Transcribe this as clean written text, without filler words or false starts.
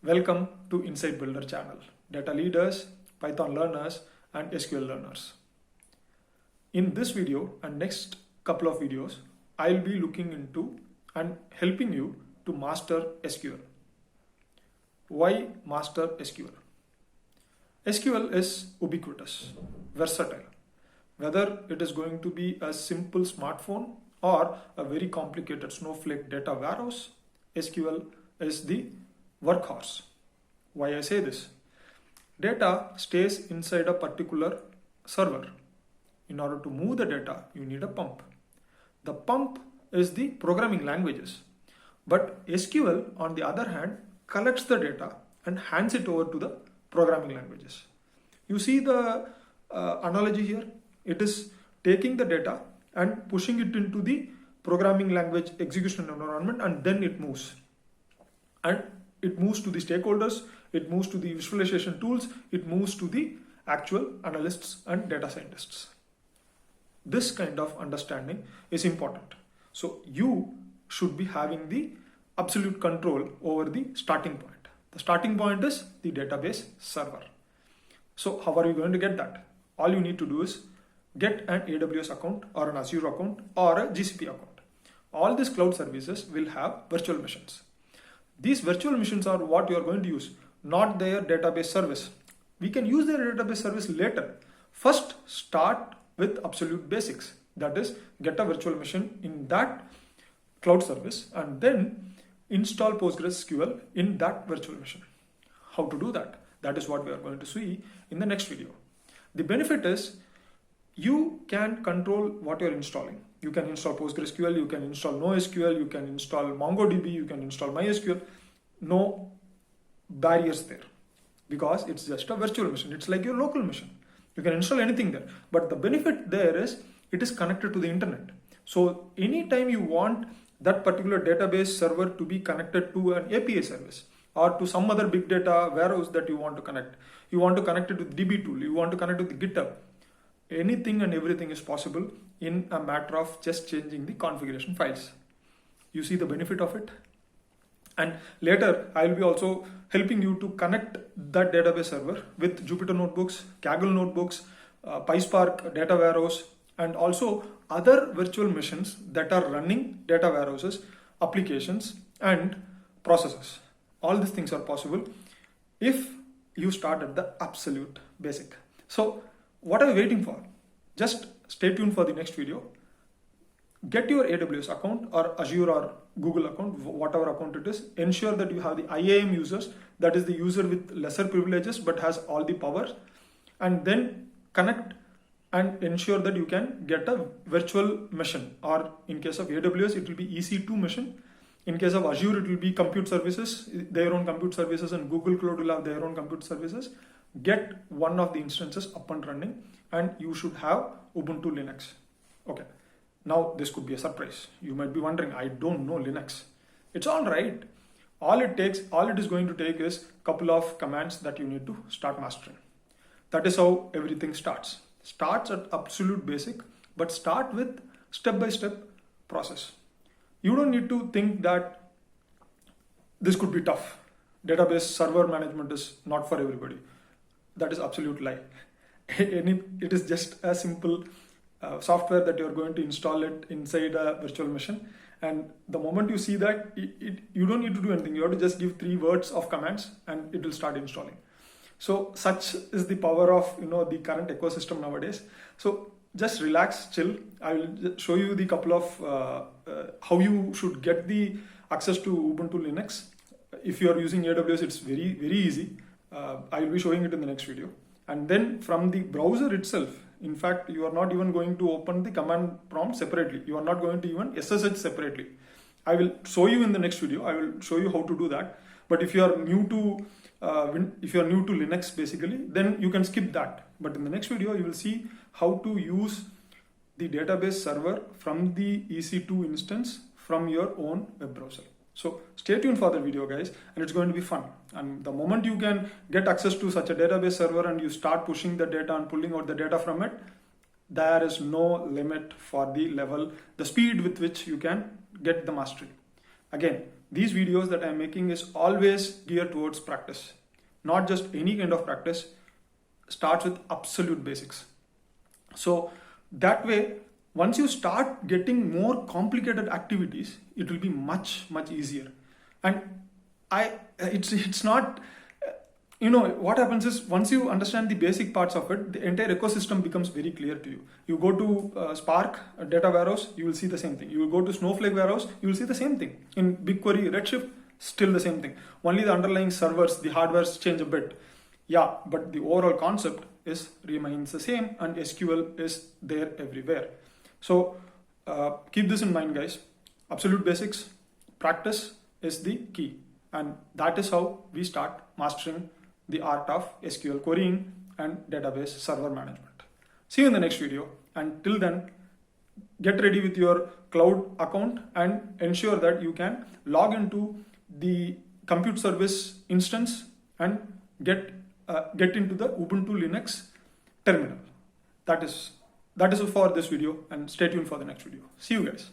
Welcome to Insight Builder channel, data leaders, Python learners, and SQL learners. In this video and next couple of videos, I'll be looking into and helping you to master SQL. Why master SQL? SQL is ubiquitous, versatile. Whether it is going to be a simple smartphone or a very complicated Snowflake data warehouse, SQL is the workhorse. Why I say this? Data stays inside a particular server. In order to move the data, you need a pump. The pump is the programming languages. But SQL, on the other hand, collects the data and hands it over to the programming languages. You see the analogy here? It is taking the data and pushing it into the programming language execution environment, and then it moves. And it moves to the stakeholders, it moves to the visualization tools, it moves to the actual analysts and data scientists. This kind of understanding is important. So you should be having the absolute control over the starting point. The starting point is the database server. So how are you going to get that? All you need to do is get an AWS account or an Azure account or a GCP account. All these cloud services will have virtual machines. These virtual machines are what you are going to use, not their database service. We can use their database service later. First, start with absolute basics. That is, get a virtual machine in that cloud service and then install Postgres SQL in that virtual machine. How to do that? That is what we are going to see in the next video. The benefit is you can control what you're installing. You can install PostgreSQL, you can install NoSQL, you can install MongoDB, you can install MySQL. No barriers there because it's just a virtual machine. It's like your local machine. You can install anything there. But the benefit there is it is connected to the internet. So anytime you want that particular database server to be connected to an API service or to some other big data warehouse that you want to connect it with DB tool, you want to connect it with GitHub. Anything and everything is possible in a matter of just changing the configuration files. You see the benefit of it? And later, I will be also helping you to connect that database server with Jupyter notebooks, Kaggle notebooks, PySpark data warehouse, and also other virtual machines that are running data warehouses, applications, and processes. All these things are possible if you start at the absolute basic. So, what are you waiting for? Just stay tuned for the next video. Get your AWS account or Azure or Google account, whatever account it is. Ensure that you have the IAM users, that is the user with lesser privileges but has all the power. And then connect and ensure that you can get a virtual machine, or in case of AWS, it will be EC2 machine. In case of Azure, it will be compute services, their own compute services, and Google Cloud will have their own compute services. Get one of the instances up and running and you should have Ubuntu Linux. Okay, now this could be a surprise. You might be wondering, I don't know Linux. It's all right. All it is going to take is a couple of commands that you need to start mastering. That is how everything starts. Starts at absolute basic, but start with step-by-step process. You don't need to think that this could be tough. Database server management is not for everybody. That is absolute lie. It is just a simple software that you're going to install it inside a virtual machine. And the moment you see that, you don't need to do anything. You have to just give 3 words of commands and it will start installing. So such is the power of the current ecosystem nowadays. So just relax, chill. I will show you the couple of how you should get the access to Ubuntu Linux. If you are using AWS, it's very, very easy. I will be showing it in the next video. And then from the browser itself, in fact, you are not even going to open the command prompt separately. You are not going to even SSH separately. I will show you in the next video. I will show you how to do that. But if you are new to Linux basically, then you can skip that. But in the next video, you will see how to use the database server from the EC2 instance from your own web browser. So stay tuned for the video, guys, and it's going to be fun. And the moment you can get access to such a database server and you start pushing the data and pulling out the data from it, there is no limit for the speed with which you can get the mastery. Again, these videos that I'm making is always geared towards practice, not just any kind of practice. Starts with absolute basics. So that way, once you start getting more complicated activities, it will be much easier. And it's not, what happens is, once you understand the basic parts of it, the entire ecosystem becomes very clear to you. You go to Spark, a data warehouse, you will see the same thing. You will go to Snowflake warehouse, you will see the same thing. In BigQuery, Redshift, still the same thing. Only the underlying servers, the hardwares change a bit. Yeah, but the overall concept remains the same, and SQL is there everywhere. So keep this in mind, guys. Absolute basics, practice is the key. And that is how we start mastering the art of SQL querying and database server management. See you in the next video. And till then, get ready with your cloud account and ensure that you can log into the compute service instance and get into the Ubuntu Linux terminal. That is for this video, and stay tuned for the next video. See you guys.